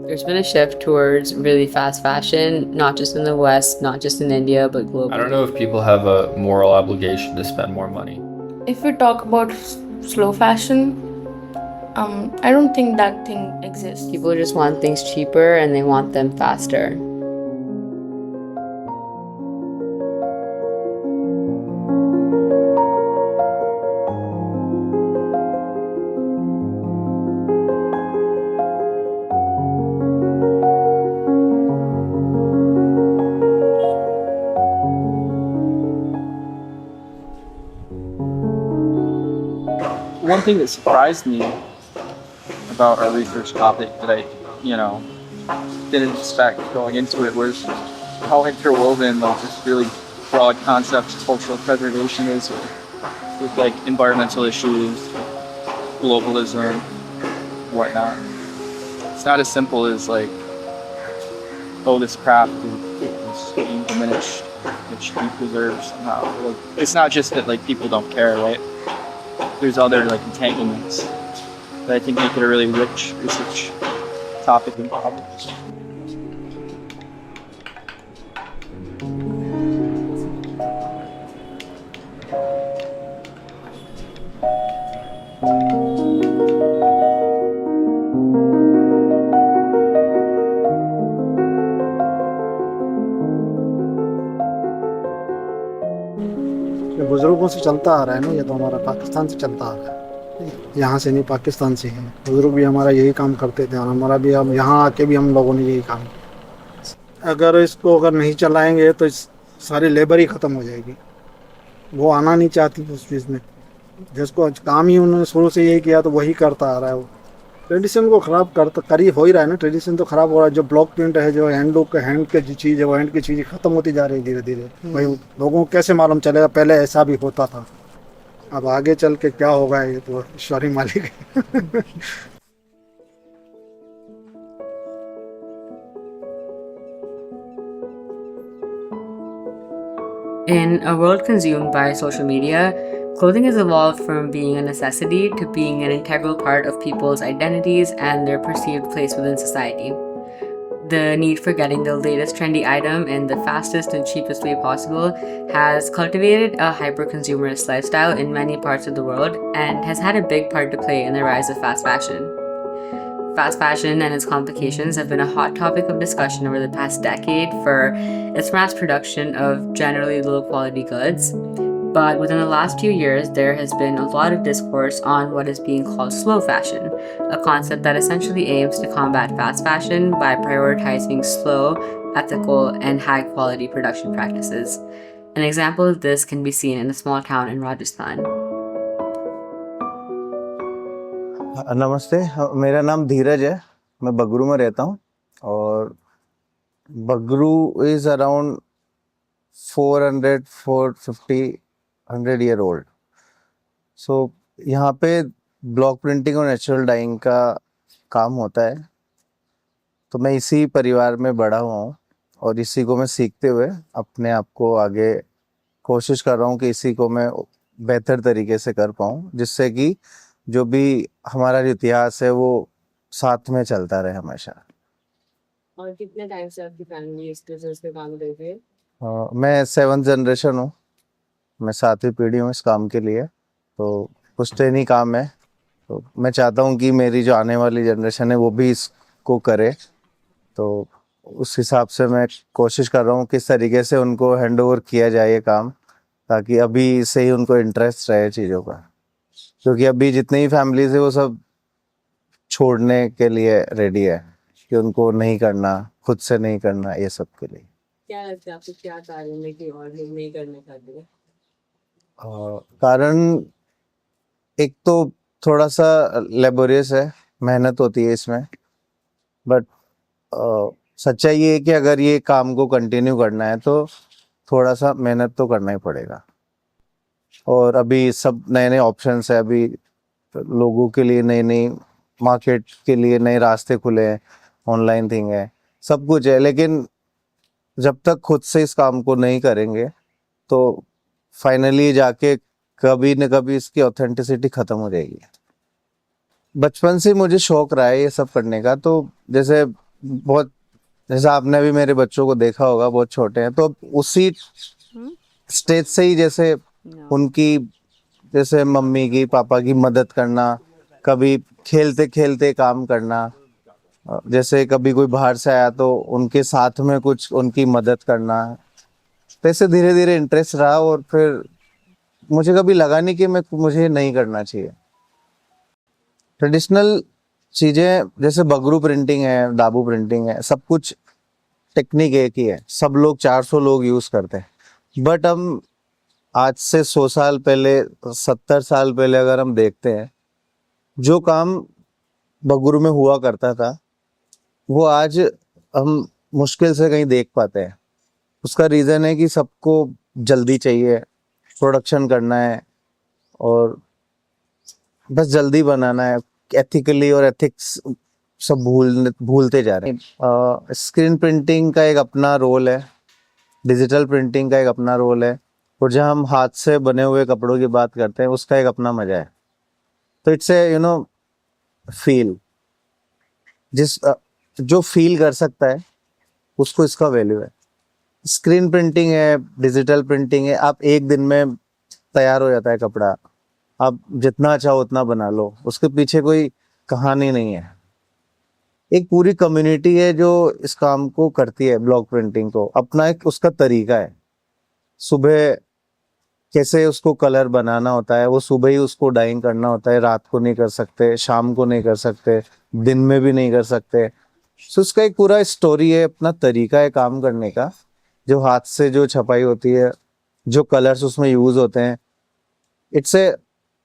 There's been a shift towards really fast fashion, not just in the West, not just in India, but globally. I don't know if people have a moral obligation to spend more money. If we talk about slow fashion, I don't think that thing exists. People just want things cheaper and they want them faster. One thing that surprised me about our research topic that I, didn't expect going into it was how interwoven like this really broad concept of cultural preservation is with like environmental issues, globalism, whatnot. It's not as simple as like, oh, this craft is being diminished, it should be preserved somehow. Like, it's not just that like people don't care, right? There's other like entanglements that I think make it a really rich research topic and problem. बुजुर्गों से चलता आ रहा है ना, ये तो हमारा पाकिस्तान से चलता आ रहा है, यहाँ से नहीं पाकिस्तान से है। बुजुर्ग भी हमारा यही काम करते थे और हमारा भी हम यहाँ आके भी हम लोगों ने यही काम किया। अगर इसको नहीं चलाएंगे तो सारी लेबर ही ख़त्म हो जाएगी। वो आना नहीं चाहती उस चीज़ में, जिसको काम ही उन्होंने शुरू से यही किया तो वही करता आ रहा है। वो ट्रेडिशन को ख़राब कर ही हो ही रहा है ना। ट्रेडिशन तो ख़राब हो रहा है। जो ब्लॉक प्रिंट है, जो हैंड की जो चीज़ है, वो हैंड की चीज़ ख़त्म होती जा रही है धीरे धीरे। भाई लोगों को कैसे मालूम चलेगा, पहले ऐसा भी होता था। अब आगे चल के क्या होगा ये तो ईश्वर ही मालिक है। In a world consumed by social media, clothing has evolved from being a necessity to being an integral part of people's identities and their perceived place within society. The need for getting the latest trendy item in the fastest and cheapest way possible has cultivated a hyper-consumerist lifestyle in many parts of the world and has had a big part to play in the rise of fast fashion. Fast fashion and its complications have been a hot topic of discussion over the past decade for its mass production of generally low-quality goods. But within the last few years, there has been a lot of discourse on what is being called slow fashion, a concept that essentially aims to combat fast fashion by prioritizing slow, ethical, and high-quality production practices. An example of this can be seen in a small town in Rajasthan. नमस्ते, मेरा नाम धीरज है। मैं बगरू में रहता हूँ और Bagru is around 450 year old. So यहाँ पे ब्लॉक प्रिंटिंग और नेचुरल डाइंग का काम होता है। तो मैं इसी परिवार में बड़ा हुआ हूँ और इसी को मैं सीखते हुए अपने आप को आगे कोशिश कर रहा हूँ कि इसी को मैं बेहतर तरीके से कर पाऊँ, जिससे कि जो भी हमारा जो इतिहास है वो साथ में चलता रहे हमेशा। और कितने टाइम से आपकी फैमिली इस बिजनेस पे काम कर रही है? मैं 7th जनरेशन हूँ। मैं 7वीं पीढ़ी हूँ इस काम के लिए। तो पुश्तैनी काम है। तो मैं चाहता हूँ कि मेरी जो आने वाली जनरेशन है वो भी इसको करे। तो उस हिसाब से मैं कोशिश कर रहा हूँ किस तरीके से उनको हैंड ओवर किया जाए ये काम, ताकि अभी से ही उनको इंटरेस्ट रहे चीज़ों का। क्योंकि अभी जितनी ही फैमिलीज है वो सब छोड़ने के लिए रेडी है कि उनको नहीं करना, खुद से नहीं करना, ये सब के लिए। क्या लगता है आपको, क्या कारण है कि और लोग नहीं करने चाहते? कारण एक तो थोड़ा सा लेबोरियस है, मेहनत होती है इसमें। बट सच्चाई ये है कि अगर ये काम को कंटिन्यू करना है तो थोड़ा सा मेहनत तो करना ही पड़ेगा। और अभी सब नए नए ऑप्शंस है, अभी लोगों के लिए नई नई मार्केट के लिए नए रास्ते खुले हैं, ऑनलाइन थिंग है, सब कुछ है। लेकिन जब तक खुद से इस काम को नहीं करेंगे तो फाइनली जाके कभी न कभी इसकी ऑथेंटिसिटी ख़त्म हो जाएगी। बचपन से मुझे शौक रहा है ये सब करने का। तो जैसे बहुत, जैसा आपने भी मेरे बच्चों को देखा होगा, बहुत छोटे हैं, तो उसी स्टेज से ही जैसे उनकी, जैसे मम्मी की पापा की मदद करना, कभी खेलते खेलते काम करना, जैसे कभी कोई बाहर से आया तो उनके साथ में कुछ उनकी मदद करना, तो ऐसे धीरे धीरे इंटरेस्ट रहा और फिर मुझे कभी लगा नहीं कि मुझे नहीं करना चाहिए। ट्रेडिशनल चीजें जैसे बगरू प्रिंटिंग है, डाबू प्रिंटिंग है, सब कुछ टेक्निक एक ही है, सब लोग 400 लोग यूज करते हैं। बट हम आज से 100 साल पहले, 70 साल पहले अगर हम देखते हैं, जो काम बगरू में हुआ करता था वो आज हम मुश्किल से कहीं देख पाते हैं। उसका रीजन है कि सबको जल्दी चाहिए, प्रोडक्शन करना है और बस जल्दी बनाना है, एथिकली और एथिक्स सब भूलते जा रहे हैं। स्क्रीन प्रिंटिंग का एक अपना रोल है, डिजिटल प्रिंटिंग का एक अपना रोल है, और जहाँ हम हाथ से बने हुए कपड़ों की बात करते हैं उसका एक अपना मजा है। तो इट्स ए फील, जो फील कर सकता है उसको इसका वैल्यू है। स्क्रीन प्रिंटिंग है, डिजिटल प्रिंटिंग है, आप एक दिन में तैयार हो जाता है कपड़ा, आप जितना चाहो उतना बना लो, उसके पीछे कोई कहानी नहीं है। एक पूरी कम्युनिटी है जो इस काम को करती है, ब्लॉक प्रिंटिंग को, अपना एक उसका तरीका है। सुबह कैसे उसको कलर बनाना होता है, वो सुबह ही उसको डाइंग करना होता है, रात को नहीं कर सकते, शाम को नहीं कर सकते, दिन में भी नहीं कर सकते। सो उसका एक पूरा स्टोरी है, अपना तरीका है काम करने का, जो हाथ से जो छपाई होती है, जो कलर्स उसमें यूज होते हैं, इट्स ए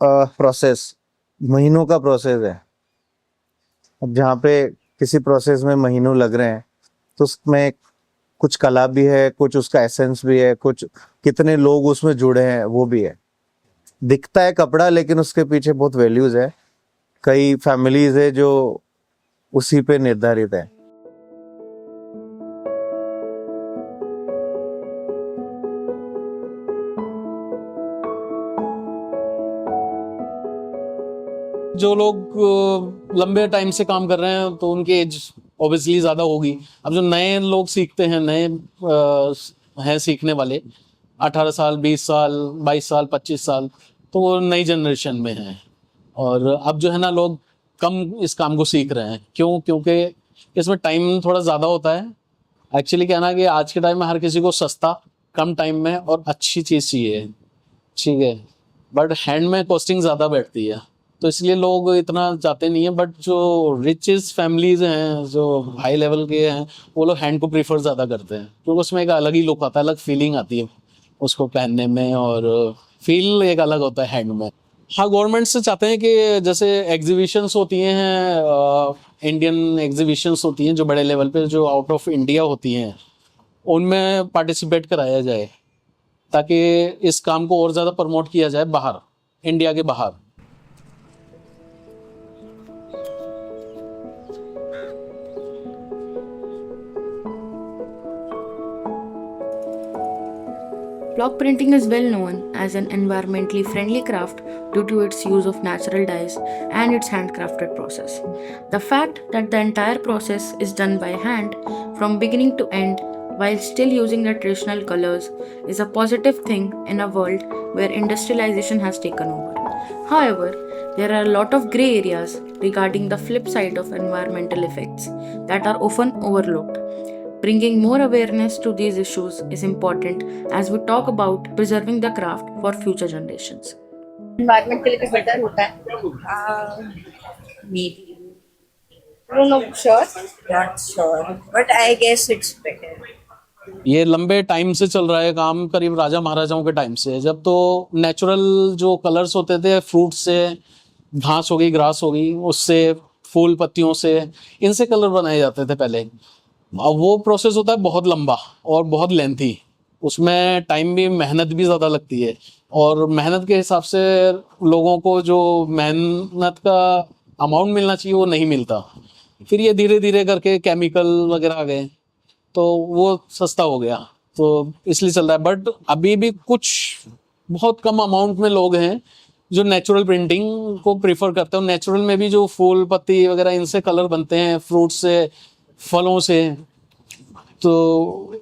प्रोसेस, महीनों का प्रोसेस है। अब जहाँ पे किसी प्रोसेस में महीनों लग रहे हैं तो उसमें कुछ कला भी है, कुछ उसका एसेंस भी है, कुछ कितने लोग उसमें जुड़े हैं वो भी है। दिखता है कपड़ा लेकिन उसके पीछे बहुत वैल्यूज है, कई फैमिलीज है जो उसी पे निर्धारित है। जो लोग लंबे टाइम से काम कर रहे हैं तो उनकी एज ऑब्वियसली ज़्यादा होगी। अब जो नए लोग सीखते हैं, नए हैं सीखने वाले, 18 साल, 20 साल, 22 साल, 25 साल, तो वो नई जनरेशन में हैं। और अब जो है ना, लोग कम इस काम को सीख रहे हैं। क्यों? क्योंकि इसमें टाइम थोड़ा ज़्यादा होता है। एक्चुअली क्या ना कि आज के टाइम में हर किसी को सस्ता, कम टाइम में और अच्छी चीज़ चाहिए, ठीक है। बट हैंड में कॉस्टिंग ज़्यादा बैठती है, तो इसलिए लोग इतना जाते नहीं है। बट जो रिचेस्ट फैमिलीज हैं, जो हाई लेवल के हैं, वो लोग हैंड को प्रीफर ज़्यादा करते हैं, क्योंकि उसमें एक अलग ही लुक आता है, अलग फीलिंग आती है उसको पहनने में, और फील एक अलग होता है हैंड में। हाँ, गवर्नमेंट से चाहते हैं कि जैसे एग्जीबिशंस होती हैं, इंडियन एग्जीबिशंस होती हैं जो बड़े लेवल पे, जो आउट ऑफ इंडिया होती हैं, उनमें पार्टिसिपेट कराया जाए, ताकि इस काम को और ज़्यादा प्रमोट किया जाए बाहर, इंडिया के बाहर। Block printing is well known as an environmentally friendly craft due to its use of natural dyes and its handcrafted process. The fact that the entire process is done by hand from beginning to end while still using the traditional colors is a positive thing in a world where industrialization has taken over. However, there are a lot of grey areas regarding the flip side of environmental effects that are often overlooked. Bringing more awareness to these issues is important as we talk about preserving the craft for future generations. Environment के लिए भी better होता है। Maybe I don't know, sure. not sure, but I guess it's better. ये लंबे time से चल रहा है काम, करीब राजा महाराजाओं के टाइम से, जब तो नेचुरल जो कलर्स होते थे, फ्रूट से, घास हो गई, ग्रास हो गई, उससे, फूल पत्तियों से, इनसे कलर बनाए जाते थे पहले। अब वो प्रोसेस होता है बहुत लंबा और बहुत लेंथी, उसमें टाइम भी, मेहनत भी ज़्यादा लगती है, और मेहनत के हिसाब से लोगों को जो मेहनत का अमाउंट मिलना चाहिए वो नहीं मिलता। फिर ये धीरे धीरे करके केमिकल वगैरह आ गए तो वो सस्ता हो गया, तो इसलिए चल रहा है। बट अभी भी कुछ बहुत कम अमाउंट में लोग हैं जो नेचुरल प्रिंटिंग को प्रीफर करते हैं। नेचुरल में भी जो फूल पत्ती वगैरह, इनसे कलर बनते हैं, फ्रूट से, फलों से, तो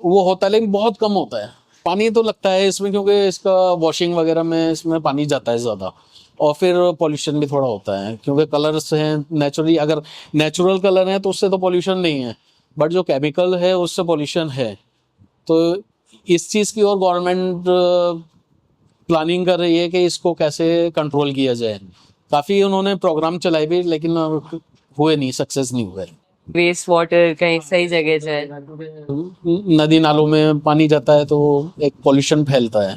वो होता है, लेकिन बहुत कम होता है। पानी तो लगता है इसमें, क्योंकि इसका वॉशिंग वगैरह में इसमें पानी जाता है ज़्यादा, और फिर पॉल्यूशन भी थोड़ा होता है, क्योंकि कलर्स हैं नेचुरली। अगर नेचुरल कलर है तो उससे तो पॉल्यूशन नहीं है, बट जो केमिकल है उससे पॉल्यूशन है। तो इस चीज़ की और गवर्नमेंट प्लानिंग कर रही है कि इसको कैसे कंट्रोल किया जाए। काफ़ी उन्होंने प्रोग्राम चलाए भी, लेकिन हुए नहीं, सक्सेस नहीं हुए। वेस्ट वाटर कहीं सही जगह जाए, नदी नालों में पानी जाता है तो एक पॉल्यूशन फैलता है,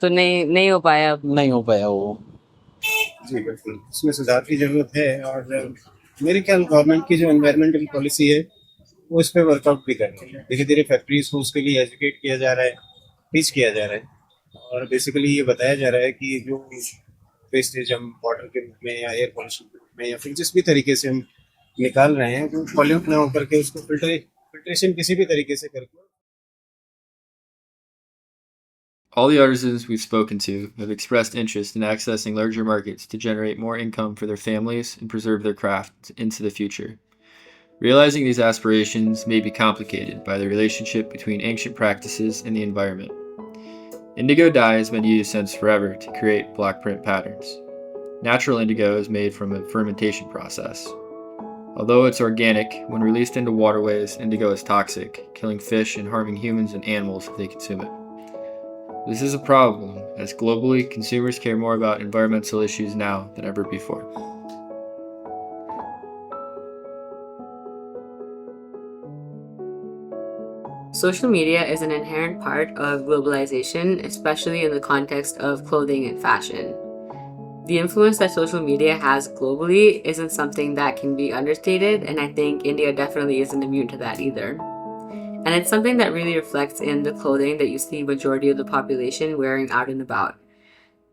तो नहीं हो पाया। नहीं हो पाया वो। जी बिल्कुल, इसमें सुधार की जरूरत है। और मेरे ख्याल गवर्नमेंट की जो एनवायरमेंटल पॉलिसी है वो इस पे वर्कआउट भी कर रही है। धीरे धीरे फैक्ट्रीज को उसके लिए एजुकेट किया जा रहा है, टीच किया जा रहा है, और बेसिकली ये बताया जा रहा है कि जो वेस्टेज हम वाटर के रूप में या एयर पॉल्यूशन के रूप में या फिर जिस भी तरीके से हम निकाल रहे हैं, वो पॉल्यूट ना होकर के उसको फिल्ट्रेशन किसी भी तरीके से करके। All the artisans we've spoken to have expressed interest in accessing larger markets to generate more income for their families and preserve their craft into the future. Realizing these aspirations may be complicated by the relationship between ancient practices and the environment. Indigo dye has been used since forever to create block print patterns. Natural indigo is made from a fermentation process. Although it's organic, when released into waterways, indigo is toxic, killing fish and harming humans and animals if they consume it. This is a problem, as globally, consumers care more about environmental issues now than ever before. Social media is an inherent part of globalization, especially in the context of clothing and fashion. The influence that social media has globally isn't something that can be understated, and I think India definitely isn't immune to that either. And it's something that really reflects in the clothing that you see majority of the population wearing out and about.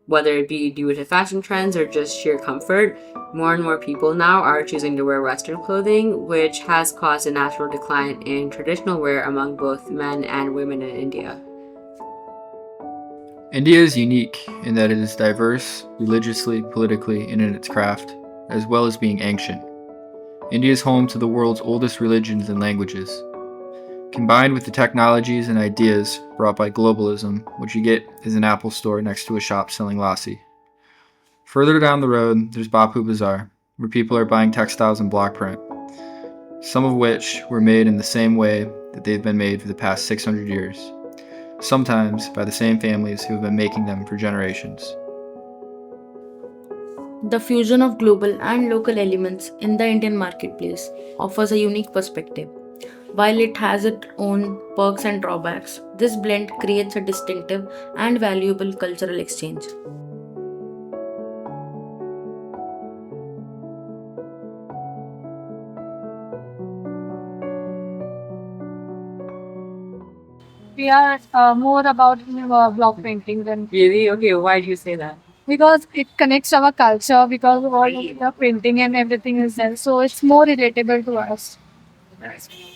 Whether it be due to fashion trends or just sheer comfort, more and more people now are choosing to wear Western clothing, which has caused a natural decline in traditional wear among both men and women in India. India is unique in that it is diverse, religiously, politically, and in its craft, as well as being ancient. India is home to the world's oldest religions and languages. Combined with the technologies and ideas brought by globalism, what you get is an Apple store next to a shop selling lassi. Further down the road, there's Bapu Bazaar, where people are buying textiles in block print, some of which were made in the same way that they've been made for the past 600 years, sometimes by the same families who have been making them for generations. The fusion of global and local elements in the Indian marketplace offers a unique perspective. While it has its own perks and drawbacks, this blend creates a distinctive and valuable cultural exchange. We are more about block painting than, Really? Okay, why do you say that? because it connects our culture, because all of the printing and everything is there, so it's more relatable to us.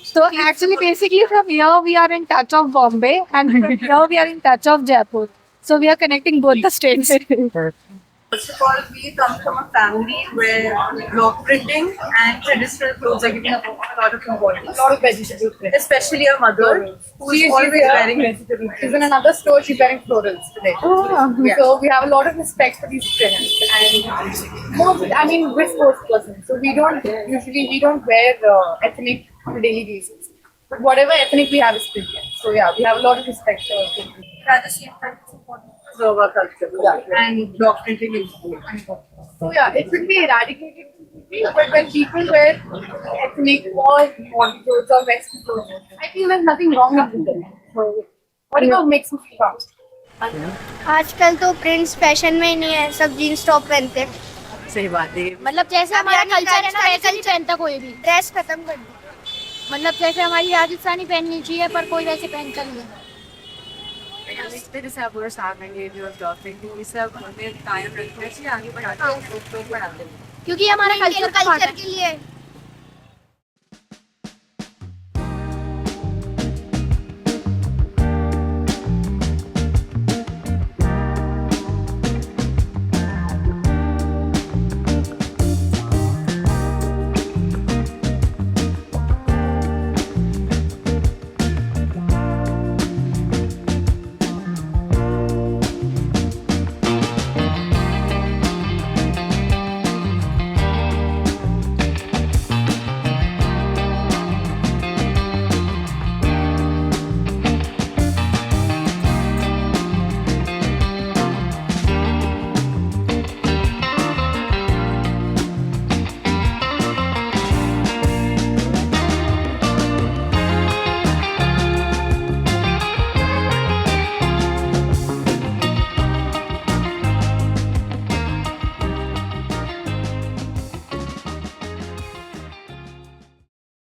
So actually, basically from here we are in touch of Bombay, and from here we are in touch of Jaipur. So we are connecting both the states. First of all, we come from a family where block printing and traditional clothes are given a lot of importance. A lot of vegetable print. Especially your mother, who is always wearing vegetable print. She's in another store, she's wearing florals today. Yeah. So we have a lot of respect for these prints. And we're sports persons, so we don't wear ethnic on a daily basis. But whatever ethnic we have is printed. So yeah, we have a lot of respect for printing. At the same time, it's important to preserve our culture. And block printing is important. So yeah, it should be eradicated completely, but when people wear ethnic or modern clothes or western clothes, I feel there's nothing wrong with them. So whatever makes me feel proud. आजकल तो prints fashion में ही नहीं है, सब jeans top पहनते हैं। सही बात है। मतलब जैसे हमारा कल्चर है ना, वैसा नहीं पहनता कोई भी। ड्रेस खत्म कर दी, मतलब जैसे हमारी राजस्थानी पहननी चाहिए, पर कोई वैसे पहनता नहीं है। जैसे आप सामने जो ब्लॉग पेंटिंग ये सब हमें कायम रखना चाहिए, आगे बढ़ाते हैं, बढ़ाते हैं। क्योंकि हमारा कल्चर के लिए